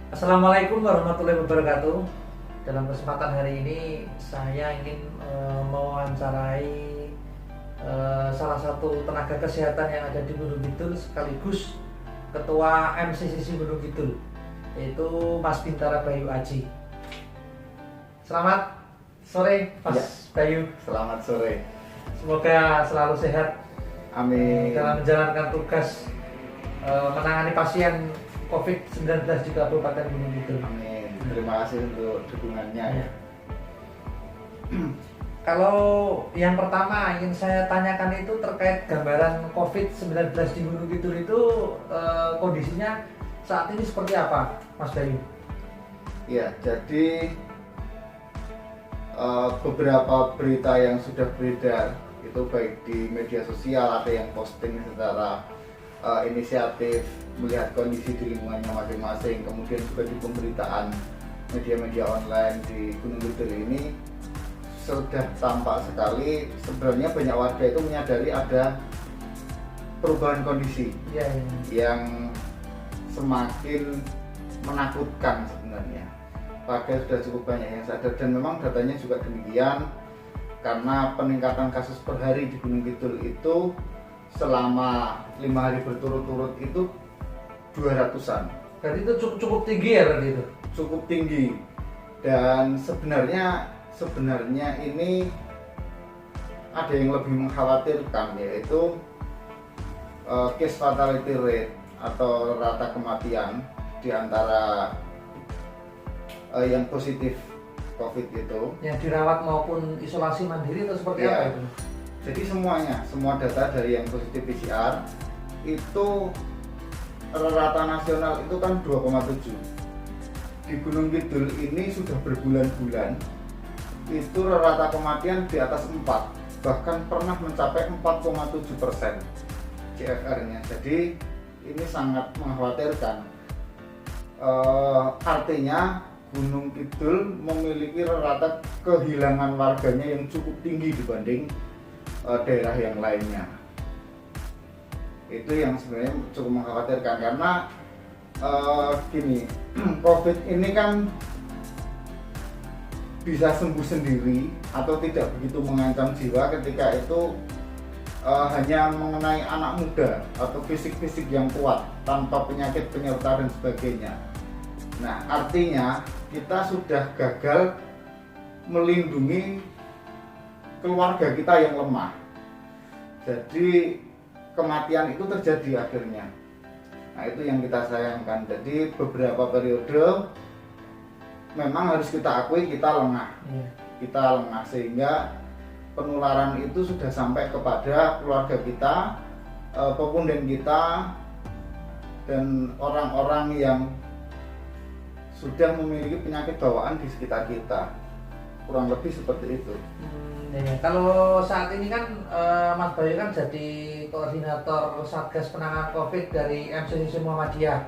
Assalamualaikum warahmatullahi wabarakatuh. Dalam kesempatan hari ini saya ingin mewawancarai salah satu tenaga kesehatan yang ada di Gunung Kidul sekaligus Ketua MCCC Gunung Kidul, yaitu Mas Bintara Bayu Aji. Selamat sore Mas Ya. Bayu. Selamat sore. Semoga selalu sehat Amin. dalam menjalankan tugas menangani pasien COVID-19 di Kabupaten Gunung Kidul. Amin. Terima kasih untuk dukungannya. Ya. Kalau yang pertama ingin saya tanyakan itu terkait gambaran COVID-19 di Gunung Kidul itu kondisinya saat ini seperti apa, Mas Bayu? Ya, jadi beberapa berita yang sudah beredar itu baik di media sosial, ada yang posting secara inisiatif melihat kondisi di lingkungannya masing-masing, kemudian juga di pemberitaan media-media online di Gunung Kidul ini sudah tampak sekali sebenarnya banyak warga itu menyadari ada perubahan kondisi Ya. yang semakin menakutkan sebenarnya. Warga sudah cukup banyak yang sadar dan memang datanya juga demikian, karena peningkatan kasus per hari di Gunung Kidul itu selama 5 hari berturut-turut itu 200-an. Berarti itu cukup tinggi ya berarti itu? Cukup tinggi, dan sebenarnya ini ada yang lebih mengkhawatirkan, yaitu case fatality rate atau rata kematian di antara yang positif COVID itu. Yang dirawat maupun isolasi mandiri atau seperti Ya. apa itu? Jadi semua data dari yang positif PCR itu rata nasional itu kan 2,7. Di Gunung Kidul ini sudah berbulan-bulan itu rata kematian di atas 4, bahkan pernah mencapai 4,7% CFR-nya. Jadi ini sangat mengkhawatirkan. Artinya Gunung Kidul memiliki rata kehilangan warganya yang cukup tinggi dibanding daerah yang lainnya. Itu yang sebenarnya cukup mengkhawatirkan, karena gini, COVID ini kan bisa sembuh sendiri atau tidak begitu mengancam jiwa ketika itu hanya mengenai anak muda atau fisik-fisik yang kuat tanpa penyakit penyerta dan sebagainya. Nah, artinya kita sudah gagal melindungi keluarga kita yang lemah. Jadi kematian itu terjadi akhirnya. Nah, itu yang kita sayangkan. Jadi beberapa periode memang harus kita akui kita lengah. Iya. Kita lengah sehingga penularan itu sudah sampai kepada keluarga kita, pepunden kita, dan orang-orang yang sudah memiliki penyakit bawaan di sekitar kita. Kurang lebih seperti itu. Ya. Kalau saat ini kan Mas Bayu kan jadi koordinator Satgas Penanganan COVID dari MCCC Muhammadiyah.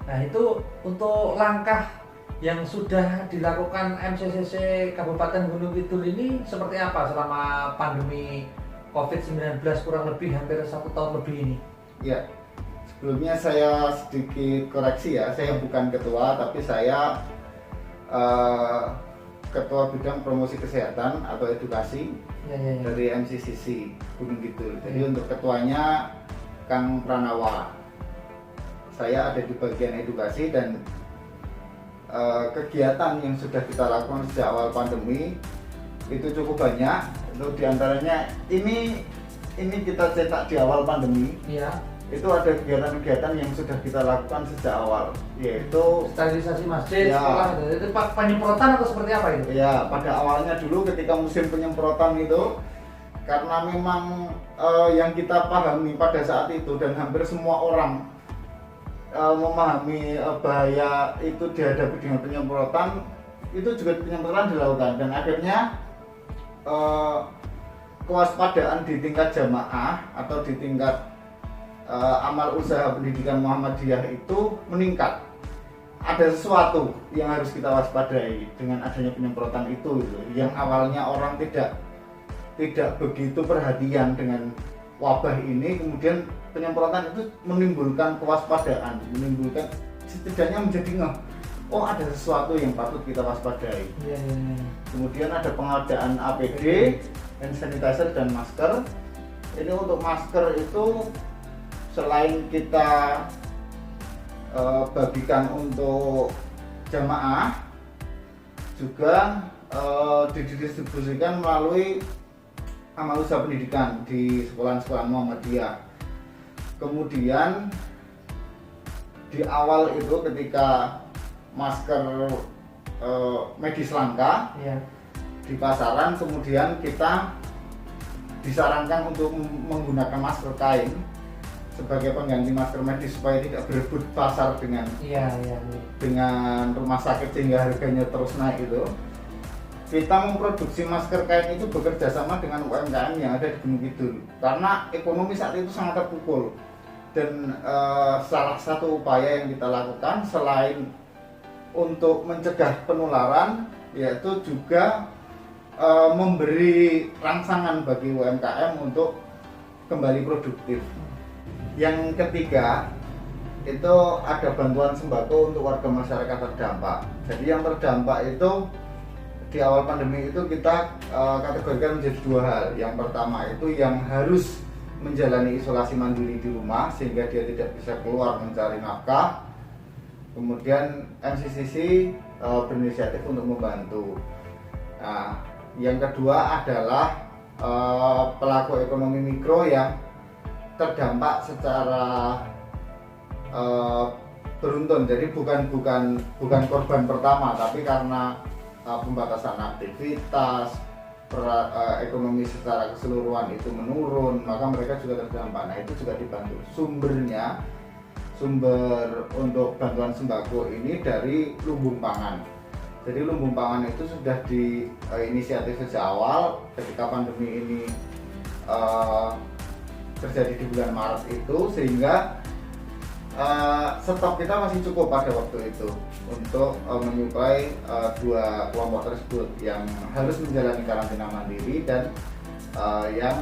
Nah, itu untuk langkah yang sudah dilakukan MCCC Kabupaten Gunung Kidul ini seperti apa selama pandemi COVID-19 kurang lebih hampir 1 tahun lebih ini? Ya, sebelumnya saya sedikit koreksi ya, saya bukan ketua, tapi saya ketua bidang promosi kesehatan atau edukasi Ya. dari MCCC Gunung Kidul. Jadi untuk ketuanya Kang Pranawa, saya ada di bagian edukasi, dan kegiatan yang sudah kita lakukan sejak awal pandemi itu cukup banyak. Untuk diantaranya ini kita cetak di awal pandemi. Iya. Itu ada kegiatan-kegiatan yang sudah kita lakukan sejak awal, yaitu Sterilisasi masjid, Ya. sekolah, itu penyemprotan atau seperti apa itu? ya pada awalnya dulu ketika musim penyemprotan itu, karena memang yang kita pahami pada saat itu dan hampir semua orang memahami bahaya itu dihadapi dengan penyemprotan, itu juga penyemprotan dilakukan, dan akhirnya kewaspadaan di tingkat jamaah atau di tingkat amal usaha pendidikan Muhammadiyah itu meningkat. Ada sesuatu yang harus kita waspadai dengan adanya penyemprotan itu gitu. Yang awalnya orang tidak begitu perhatian dengan wabah ini, kemudian penyemprotan itu menimbulkan kewaspadaan, menimbulkan setidaknya menjadi ngeh, oh ada sesuatu yang patut kita waspadai. Iya, iya, iya. Kemudian ada pengadaan APD, hand sanitizer dan masker. Ini untuk masker itu selain kita bagikan untuk jamaah, juga didistribusikan melalui amal usaha pendidikan di sekolah-sekolah Muhammadiyah. Kemudian di awal itu ketika masker medis langka Iya. di pasaran, kemudian kita disarankan untuk menggunakan masker kain sebagai pengganti masker medis supaya tidak berebut pasar dengan Iya, iya, iya. dengan rumah sakit sehingga harganya terus naik itu. Kita memproduksi masker kain itu bekerja sama dengan UMKM yang ada di Gunung Kidul karena ekonomi saat itu sangat terpukul. Dan salah satu upaya yang kita lakukan selain untuk mencegah penularan, yaitu juga memberi rangsangan bagi UMKM untuk kembali produktif. Yang ketiga itu ada bantuan sembako untuk warga masyarakat terdampak. Jadi yang terdampak itu di awal pandemi itu kita kategorikan menjadi dua hal. Yang pertama itu yang harus menjalani isolasi mandiri di rumah sehingga dia tidak bisa keluar mencari nafkah. Kemudian MCCC berinisiatif untuk membantu. Nah, yang kedua adalah pelaku ekonomi mikro yang terdampak secara beruntun. Jadi bukan korban pertama, tapi karena pembatasan aktivitas, ekonomi secara keseluruhan itu menurun, maka mereka juga terdampak. Nah, itu juga dibantu. Sumber untuk bantuan sembako ini dari lumbung pangan. Jadi lumbung pangan itu sudah diinisiatif sejak awal ketika pandemi ini terjadi di bulan Maret itu, sehingga stok kita masih cukup pada waktu itu untuk menyuplai dua kelompok tersebut yang harus menjalani karantina mandiri dan yang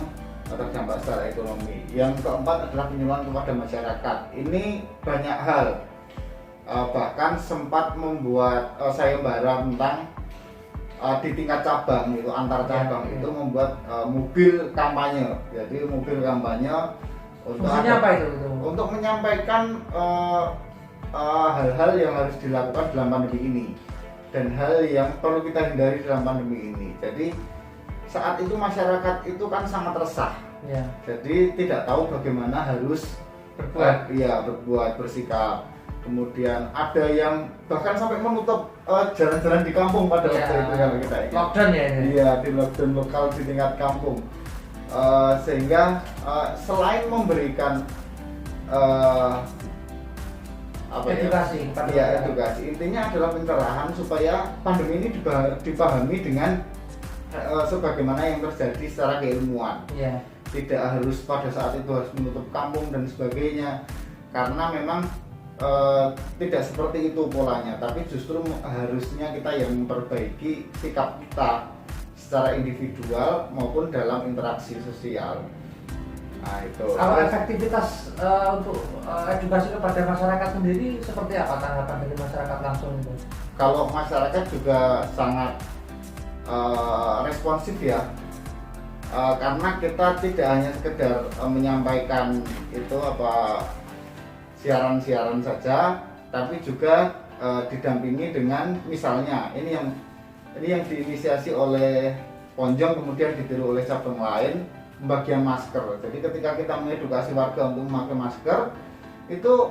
terdampak secara ekonomi. Yang keempat adalah penyuluhan kepada masyarakat. Ini banyak hal, bahkan sempat membuat sayembara tentang di tingkat cabang itu, antar cabang itu membuat mobil kampanye. Jadi mobil kampanye untuk apa itu? Untuk menyampaikan hal-hal yang harus dilakukan dalam pandemi ini dan hal yang perlu kita hindari dalam pandemi ini. Jadi saat itu masyarakat itu kan sangat resah, ya. Jadi tidak tahu bagaimana harus berbuat, bersikap. Kemudian ada yang bahkan sampai menutup jalan-jalan di kampung pada waktu itu, kalau kita ingat. Lockdown ya ini? Iya, di lockdown lokal di tingkat kampung. Sehingga selain memberikan edukasi, edukasi, intinya adalah pencerahan supaya pandemi ini dipahami dengan sebagaimana yang terjadi secara keilmuan. Ya. Tidak harus pada saat itu harus menutup kampung dan sebagainya, karena memang tidak seperti itu polanya, tapi justru harusnya kita yang memperbaiki sikap kita secara individual maupun dalam interaksi sosial. Nah, itu. Kalau efektivitas untuk edukasi kepada masyarakat sendiri seperti apa tanggapan dari masyarakat langsung itu? Kalau masyarakat juga sangat responsif ya, karena kita tidak hanya sekedar menyampaikan itu siaran-siaran saja, tapi juga didampingi dengan misalnya ini yang diinisiasi oleh Ponjong, kemudian ditiru oleh cabang lain, pembagian masker. Jadi ketika kita mengedukasi warga untuk memakai masker, itu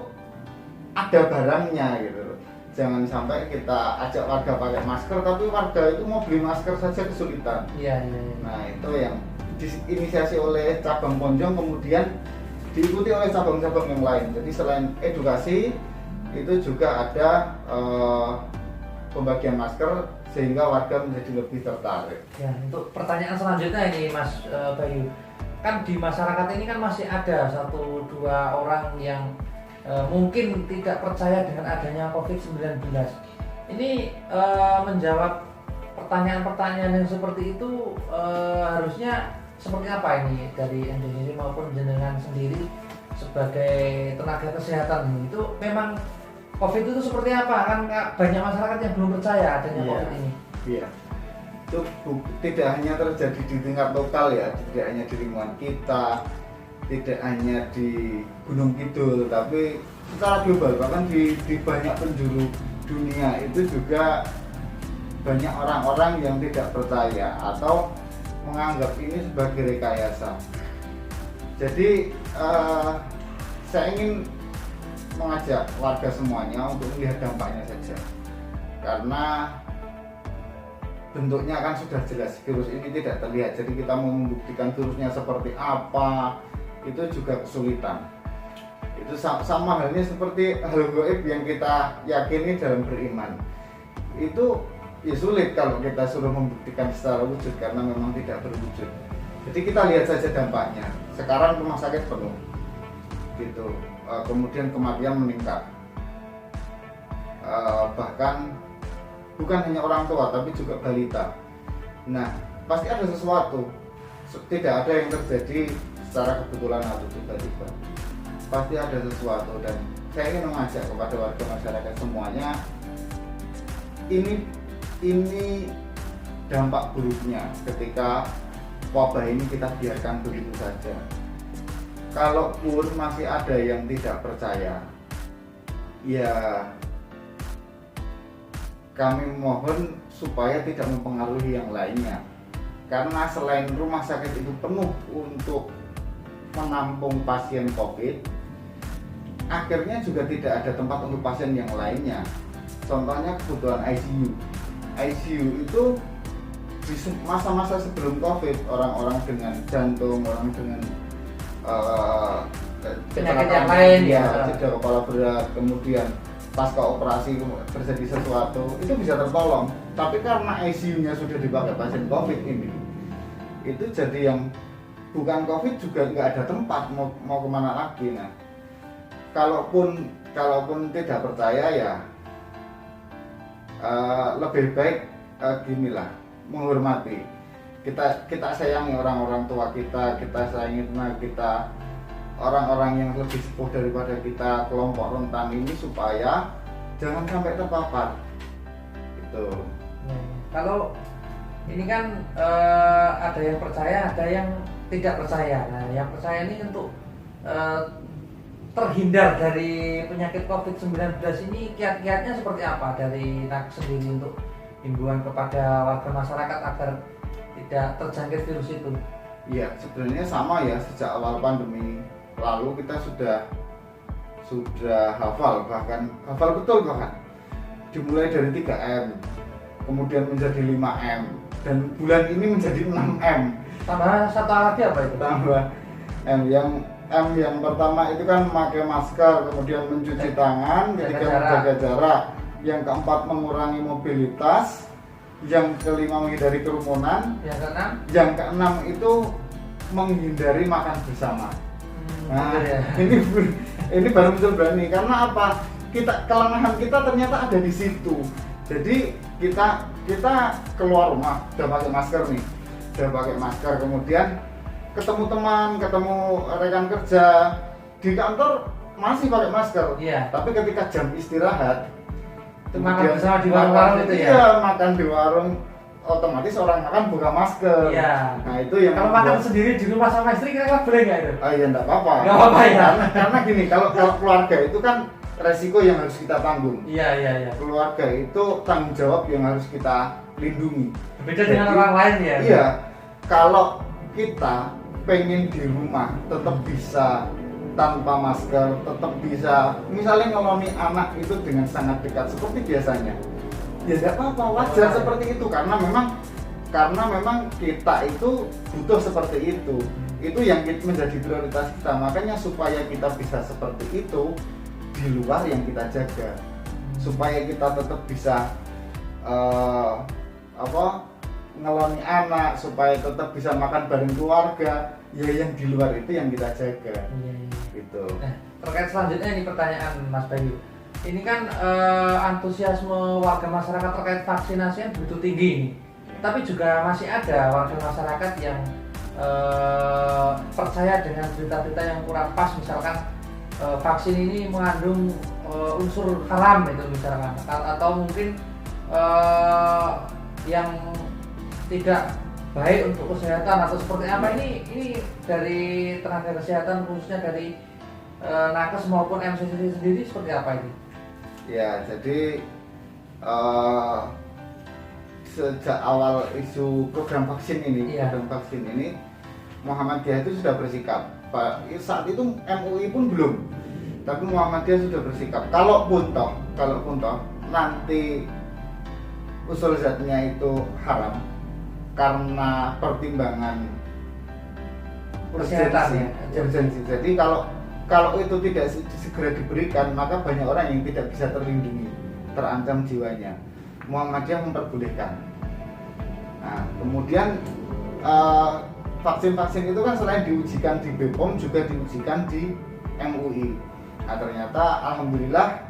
ada barangnya gitu. Jangan sampai kita ajak warga pakai masker, tapi warga itu mau beli masker saja kesulitan. Iya. Nah, itu yang diinisiasi oleh cabang Ponjong, kemudian diikuti oleh cabang-cabang yang lain. Jadi selain edukasi, itu juga ada pembagian masker sehingga warga menjadi lebih tertarik. Ya, untuk pertanyaan selanjutnya ini Mas Bayu, kan di masyarakat ini kan masih ada 1-2 orang yang mungkin tidak percaya dengan adanya COVID-19. Ini menjawab pertanyaan-pertanyaan yang seperti itu harusnya seperti apa ini dari Indonesia maupun jenengan sendiri sebagai tenaga kesehatan itu memang COVID itu seperti apa? Kan banyak masyarakat yang belum percaya adanya Iya. COVID ini. Iya. Itu tidak hanya terjadi di tingkat lokal ya, tidak hanya di lingkungan kita, tidak hanya di Gunung Kidul, tapi secara global bahkan di banyak penjuru dunia itu juga banyak orang-orang yang tidak percaya atau menganggap ini sebagai rekayasa. Jadi saya ingin mengajak warga semuanya untuk melihat dampaknya saja, karena bentuknya kan sudah jelas, virus ini tidak terlihat, jadi kita mau membuktikan virusnya seperti apa itu juga kesulitan. Itu sama halnya seperti hal gaib yang kita yakini dalam beriman, itu ya sulit kalau kita suruh membuktikan secara wujud karena memang tidak berwujud. Jadi kita lihat saja dampaknya. Sekarang rumah sakit penuh gitu, kemudian kematian meningkat, bahkan bukan hanya orang tua tapi juga balita. Nah, pasti ada sesuatu, tidak ada yang terjadi secara kebetulan atau tiba-tiba, pasti ada sesuatu. Dan saya ingin mengajak kepada warga masyarakat semuanya, ini dampak buruknya ketika wabah ini kita biarkan begitu saja. Kalaupun masih ada yang tidak percaya, ya kami mohon supaya tidak mempengaruhi yang lainnya, karena selain rumah sakit itu penuh untuk menampung pasien COVID, akhirnya juga tidak ada tempat untuk pasien yang lainnya. Contohnya kebutuhan ICU itu di masa-masa sebelum COVID, orang-orang dengan jantung, orang dengan penyakit yang lain ya, cedera kepala berat, kemudian pasca operasi terjadi sesuatu, itu bisa tertolong. Tapi karena ICU-nya sudah dipakai pasien COVID ini, itu jadi yang bukan COVID juga nggak ada tempat mau kemana lagi. Nah, kalaupun tidak percaya ya lebih baik ginilah, menghormati. Kita sayangi orang-orang tua kita sayangi tenaga kita, orang-orang yang lebih sepuh daripada kita, kelompok rentan ini, supaya jangan sampai terpapar. Itu. Kalau ini kan ada yang percaya, ada yang tidak percaya. Nah, yang percaya ini untuk terhindar dari penyakit COVID-19 ini, kiat-kiatnya seperti apa dari NAK sendiri untuk himbauan kepada warga masyarakat agar tidak terjangkit virus itu? Iya, sebenarnya sama ya, sejak awal pandemi lalu kita sudah hafal betul bahkan dimulai dari 3M, kemudian menjadi 5M, dan bulan ini menjadi 6M. Tambah satu lagi apa itu? Tambah M yang pertama itu kan memakai masker, kemudian mencuci tangan, ketiga menjaga jarak, yang keempat mengurangi mobilitas, yang kelima menghindari kerumunan, yang keenam itu menghindari makan bersama. Nah, ya. ini baru muncul berani, karena apa? Kelengahan kita ternyata ada di situ. Jadi kita keluar rumah udah pakai masker, kemudian ketemu teman, ketemu rekan kerja, di kantor masih pakai masker. Iya. Tapi ketika jam istirahat, makan bersama di warung itu ya? Iya, makan di warung, otomatis orang makan buka masker. Iya. Nah, itu yang kalau makan sendiri di rumah sama istri kira-kira boleh nggak itu? Oh iya, enggak apa-apa. Nggak apa-apa ya? Karena gini, kalau keluarga itu kan resiko yang harus kita tanggung. Iya. Keluarga itu tanggung jawab yang harus kita lindungi. Beda dengan orang lain ya? Iya. Kalau kita pengen di rumah tetap bisa tanpa masker, tetap bisa misalnya ngeloni anak itu dengan sangat dekat seperti biasanya, ya tidak apa-apa, wajar seperti itu, karena memang kita itu butuh seperti itu yang menjadi prioritas kita. Makanya supaya kita bisa seperti itu, di luar yang kita jaga, supaya kita tetap bisa ngeloni anak, supaya tetap bisa makan bareng keluarga, ya yang di luar itu yang kita jaga. Gitu. Nah, terkait selanjutnya ini pertanyaan Mas Bayu. Ini kan antusiasme warga masyarakat terkait vaksinasi yang begitu tinggi ini. Tapi juga masih ada warga masyarakat yang percaya dengan berita-berita yang kurang pas, misalkan vaksin ini mengandung unsur haram itu misalkan, atau mungkin yang tidak baik untuk kesehatan atau seperti apa, ini dari tenaga kesehatan khususnya dari nakes maupun MCCC sendiri seperti apa ini? Ya, jadi sejak awal isu program vaksin ini, Muhammadiyah itu sudah bersikap. Saat itu MUI pun belum, tapi Muhammadiyah sudah bersikap. Kalaupun toh nanti usul zatnya itu haram karena pertimbangan urgensi. Jadi kalau itu tidak segera diberikan, maka banyak orang yang tidak bisa terlindungi, terancam jiwanya. Muhammadiyah memperbolehkan. Nah, kemudian vaksin-vaksin itu kan selain diujikan di BPOM juga diujikan di MUI. Nah, ternyata alhamdulillah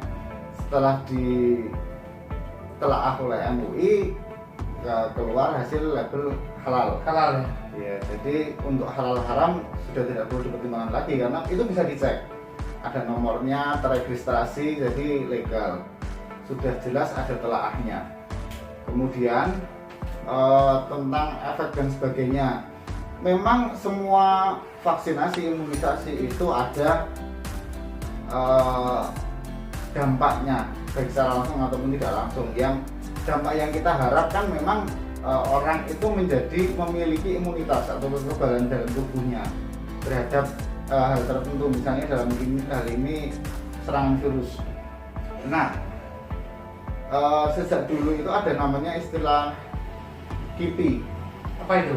setelah ditelaah oleh MUI keluar hasil label halal. Halal ya. Jadi untuk halal haram sudah tidak perlu dipertimbangkan lagi karena itu bisa dicek. Ada nomornya, terregistrasi, jadi legal. Sudah jelas ada telaahnya. Kemudian tentang efek dan sebagainya. Memang semua vaksinasi, imunisasi itu ada dampaknya, baik secara langsung ataupun tidak langsung. Yang dampak yang kita harapkan memang orang itu memiliki imunitas atau kekebalan dalam tubuhnya terhadap hal tertentu, misalnya dalam hal ini serangan virus. Nah, sejak dulu itu ada namanya istilah KIPI. Apa itu?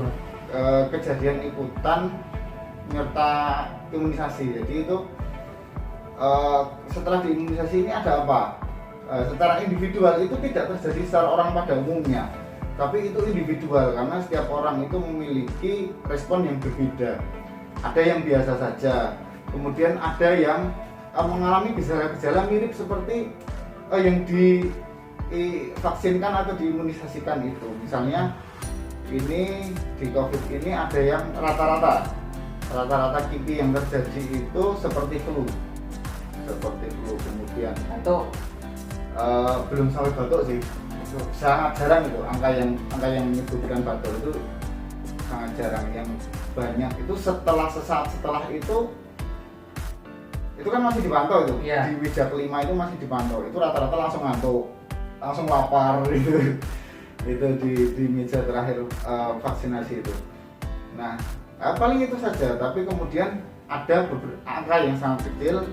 Kejadian ikutan nyerta imunisasi. Jadi itu setelah diimunisasi ini ada apa? Secara individual itu tidak terjadi secara orang pada umumnya, tapi itu individual karena setiap orang itu memiliki respon yang berbeda. Ada yang biasa saja, kemudian ada yang mengalami gejala-gejala mirip seperti yang divaksinkan atau diimunisasikan itu. Misalnya ini di COVID ini ada yang rata-rata KIPI yang terjadi itu seperti flu, kemudian itu belum sampai batuk sih, sangat jarang itu angka yang menyebutkan batuk itu sangat jarang. Yang banyak itu sesaat setelah itu kan masih dipantau itu, di Wija kelima itu masih dipantau, itu rata-rata langsung ngantuk, langsung lapar gitu. Itu di meja terakhir vaksinasi itu. Nah, paling itu saja, tapi kemudian ada angka yang sangat kecil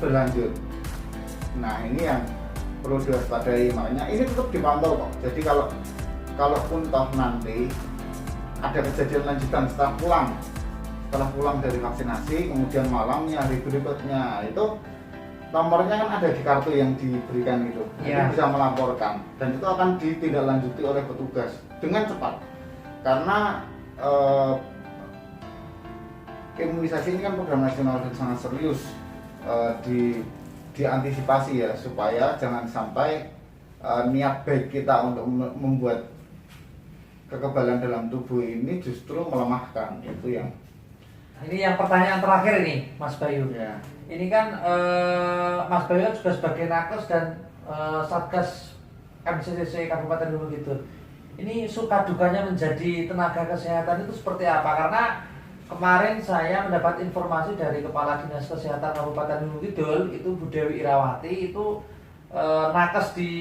berlanjut. Nah, ini yang perlu diwaspadai, makanya ini tetap dipantau kok. Jadi kalaupun toh nanti ada kejadian lanjutan setelah pulang dari vaksinasi, kemudian malamnya, hari berikutnya, itu nomornya kan ada di kartu yang diberikan itu. Itu bisa melaporkan dan itu akan ditindaklanjuti oleh petugas dengan cepat. Karena imunisasi ini kan program nasional dan sangat serius diantisipasi ya, supaya jangan sampai niat baik kita untuk membuat kekebalan dalam tubuh ini justru melemahkan. Itu yang pertanyaan terakhir ini, Mas Bayu. Ya. Ini kan Mas Bayu kan juga sebagai nakes dan Satgas MCCC Kabupaten Gunung Kidul. Ini suka dukanya menjadi tenaga kesehatan itu seperti apa? Karena kemarin saya mendapat informasi dari Kepala Dinas Kesehatan Kabupaten Gunung Kidul, itu Bu Dewi Irawati, itu nakes di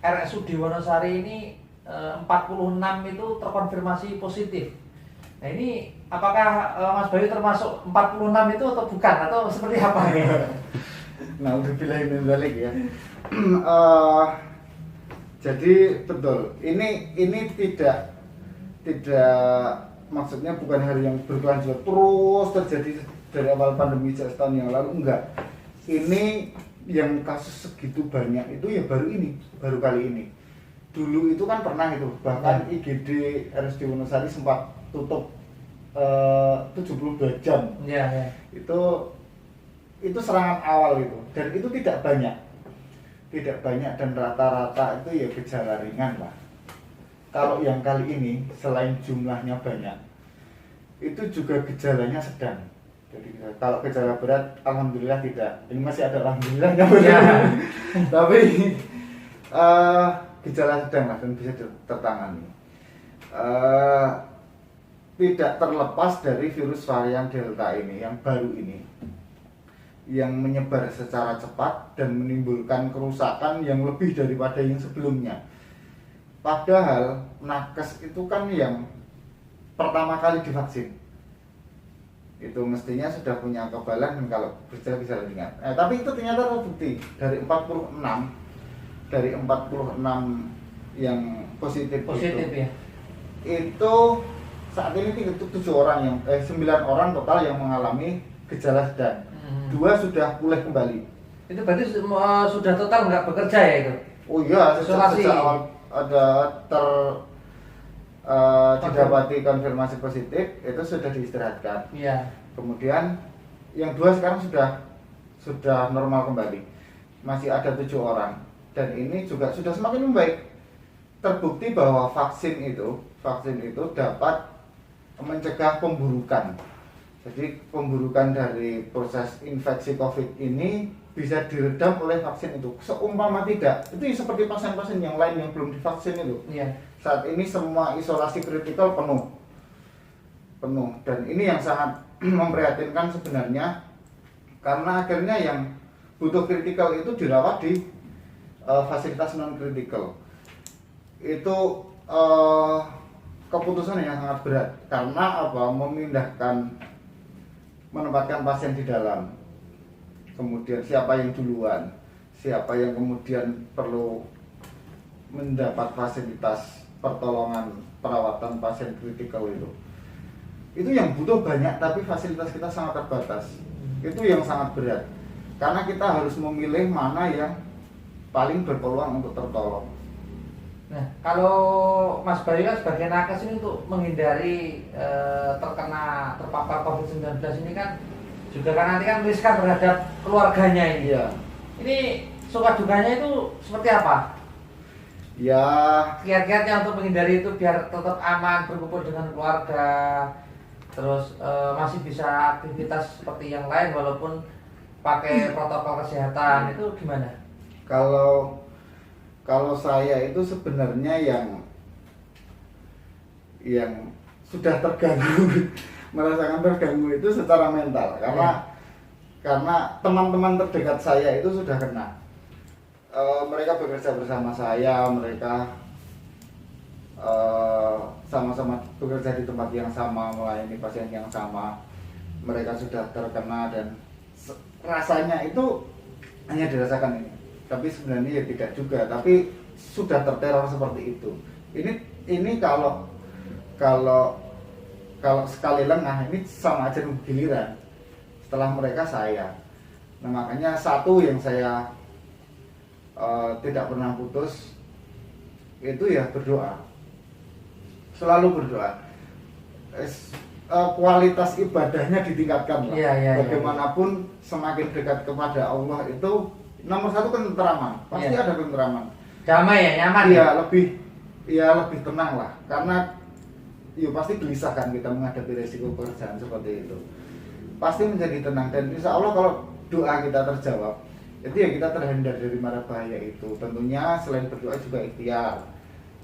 RSUD Wonosari ini 46 itu terkonfirmasi positif. Nah, ini apakah Mas Bayu termasuk 46 itu atau bukan, atau seperti apa? Nah, udah bilang balik ya. Jadi betul, ini tidak maksudnya bukan hal yang berkelanjutan terus terjadi dari awal pandemi setahun yang lalu, enggak. Ini yang kasus segitu banyak itu ya baru kali ini. Dulu itu kan pernah itu, bahkan IGD RSUD Wonosari sempat tutup 72 jam. Itu serangan awal itu, dan itu tidak banyak dan rata-rata itu ya gejala ringan lah. Kalau yang kali ini selain jumlahnya banyak, itu juga gejalanya sedang. Jadi kalau gejala berat, alhamdulillah tidak. Ini masih ada alhamdulillahnya. Ya. Tapi gejala sedang lah dan bisa tertangani. Tidak terlepas dari virus varian Delta ini yang baru ini, yang menyebar secara cepat dan menimbulkan kerusakan yang lebih daripada yang sebelumnya. Padahal nakes itu kan yang pertama kali divaksin, itu mestinya sudah punya kekebalan dan kalau bergejala ringan. Tapi itu ternyata terbukti dari 46 yang positif itu, ya. Itu saat ini 9 orang total yang mengalami gejala sedang. 2 sudah pulih kembali. Itu berarti sudah total nggak bekerja ya itu? Oh iya, Isolasi. sejak awal ada didapati konfirmasi positif itu sudah diistirahatkan. Iya. Kemudian yang 2 sekarang sudah normal kembali. Masih ada 7 orang dan ini juga sudah semakin membaik. Terbukti bahwa vaksin itu dapat mencegah pemburukan. Jadi pemburukan dari proses infeksi COVID ini bisa diredam oleh vaksin itu. Seumpama tidak, itu seperti pasien-pasien yang lain yang belum divaksin itu. Iya. Saat ini semua isolasi kritikal penuh. Dan ini yang sangat memprihatinkan sebenarnya, karena akhirnya yang butuh kritikal itu dirawat di fasilitas non kritikal. Itu keputusan yang sangat berat karena menempatkan pasien di dalam, kemudian siapa yang duluan, siapa yang kemudian perlu mendapat fasilitas pertolongan perawatan pasien kritikal itu yang butuh banyak tapi fasilitas kita sangat terbatas. Itu yang sangat berat karena kita harus memilih mana yang paling berpeluang untuk tertolong. Nah, kalau Mas Bayu kan sebagai nakes ini untuk menghindari terpapar COVID-19 ini kan juga kan nanti kan riskan terhadap keluarganya ini. Iya. Ini suka dukanya itu seperti apa? Ya, Kiat-kiatnya untuk menghindari itu biar tetap aman berkumpul dengan keluarga, terus masih bisa aktivitas seperti yang lain walaupun pakai protokol kesehatan, itu gimana? Kalau saya itu sebenarnya yang sudah terganggu merasakan terganggu itu secara mental karena teman-teman terdekat saya itu sudah kena. Mereka bekerja bersama saya, mereka sama-sama bekerja di tempat yang sama, melayani pasien yang sama. Mereka sudah terkena dan rasanya itu hanya dirasakan ini. Tapi sebenarnya ya tidak juga, tapi sudah terteror seperti itu. Ini kalau sekali lengah ini sama aja giliran. Setelah mereka saya. Nah, makanya satu yang saya tidak pernah putus itu ya berdoa. Selalu berdoa. Kualitas ibadahnya ditingkatkan lah. Bagaimanapun semakin dekat kepada Allah itu nomor 1 ketenteraman, pasti ada ketenteraman. Damai ya, nyaman. Iya, lebih tenang lah. Karena pasti gelisah kan kita menghadapi resiko pekerjaan seperti itu. Pasti menjadi tenang dan insya Allah kalau doa kita terjawab, itu ya kita terhindar dari mara bahaya itu. Tentunya selain berdoa juga ikhtiar.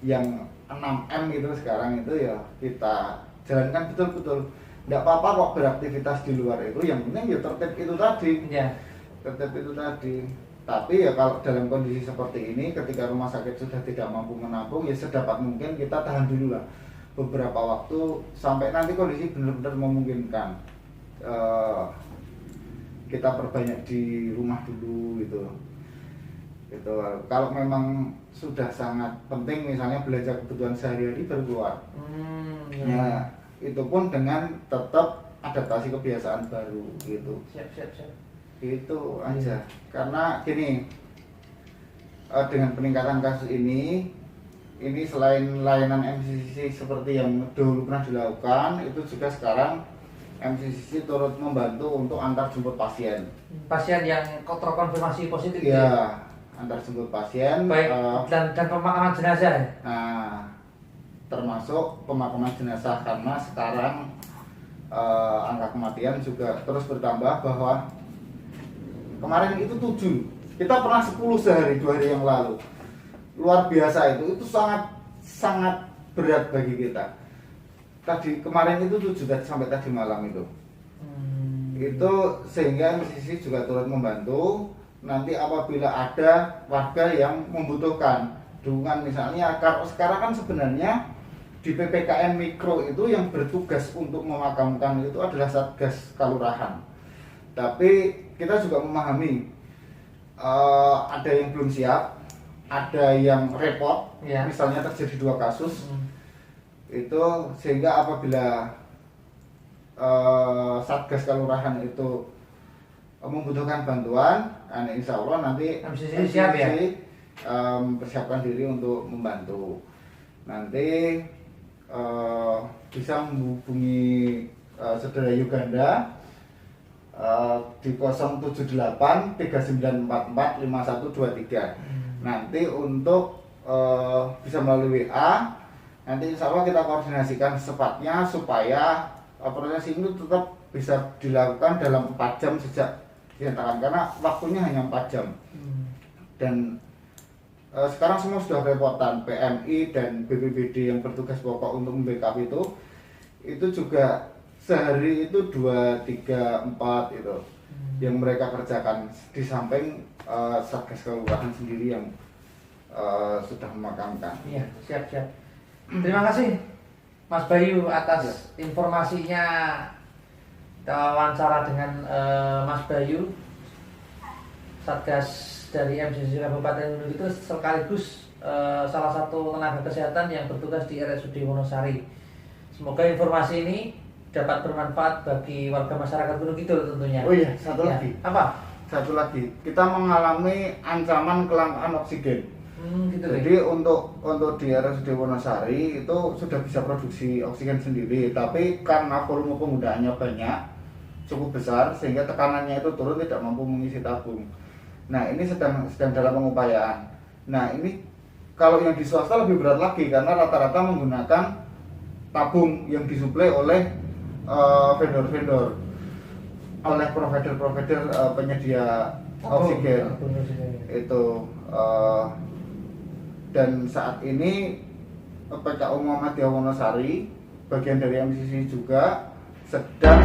Yang 6M itu sekarang itu ya kita jalankan betul-betul. Nggak apa-apa kok beraktivitas di luar itu, yang penting ya tertib itu tadi. Tertib itu tadi. Tapi ya kalau dalam kondisi seperti ini, ketika rumah sakit sudah tidak mampu menampung, ya sedapat mungkin kita tahan dulu lah beberapa waktu sampai nanti kondisi benar-benar memungkinkan. Kita perbanyak di rumah dulu gitu. Kalau memang sudah sangat penting, misalnya belanja kebutuhan sehari-hari baru keluar. Ya, itu pun dengan tetap adaptasi kebiasaan baru gitu. Siap. Itu aja. Karena gini, dengan peningkatan kasus ini selain layanan MCCC seperti yang dulu pernah dilakukan, itu juga sekarang MCCC turut membantu untuk antar jemput pasien. Pasien yang terkonfirmasi positif. Iya, antar jemput pasien. Baik, dan pemakaman jenazah. Nah, termasuk pemakaman jenazah karena sekarang angka kematian juga terus bertambah, bahwa kemarin itu 7, kita pernah 10 sehari 2 hari yang lalu. Luar biasa, itu sangat berat bagi kita. Tadi kemarin itu 7 sampai tadi malam itu. Itu sehingga MCC juga turut membantu. Nanti apabila ada warga yang membutuhkan dukungan, misalnya sekarang kan sebenarnya di PPKM Mikro itu yang bertugas untuk memakamkan itu adalah Satgas Kalurahan. Tapi kita juga memahami ada yang belum siap, ada yang repot, ya. Misalnya terjadi 2 kasus itu, sehingga apabila Satgas Kalurahan itu membutuhkan bantuan, insya Allah nanti MCC siap ya, persiapkan diri untuk membantu. Nanti bisa menghubungi saudara Yuganda di 078 3944 5123. Nanti untuk bisa melalui WA, nanti insya Allah kita koordinasikan secepatnya supaya proses ini tetap bisa dilakukan dalam 4 jam sejak dinyatakan, karena waktunya hanya 4 jam. Dan sekarang semua sudah repotan, PMI dan BPBD yang bertugas pokok untuk membackup itu juga sehari itu 2, 3, 4 itu yang mereka kerjakan, di samping Satgas Kelurahan sendiri yang sudah memakamkan. Iya, siap. Terima kasih Mas Bayu atas informasinya. Kita wawancara dengan Mas Bayu, Satgas dari MCC Kabupaten Gunung itu sekaligus salah satu tenaga kesehatan yang bertugas di RSUD Wonosari. Semoga informasi ini dapat bermanfaat bagi warga masyarakat Gunung Kidul tentunya. Oh iya, satu lagi. Apa? Satu lagi, kita mengalami ancaman kelangkaan oksigen. Gitu. Jadi untuk di RSUD Wonosari itu sudah bisa produksi oksigen sendiri, tapi karena volume penggunaannya banyak, cukup besar, sehingga tekanannya itu turun, tidak mampu mengisi tabung. Nah, ini sedang dalam pengupayaan. Nah, ini kalau yang di swasta lebih berat lagi, karena rata-rata menggunakan tabung yang disuplai oleh vendor-vendor, oleh provider penyedia oksigen itu. Dan saat ini PKU Muhammadiyah Wonosari, bagian dari MCC juga sedang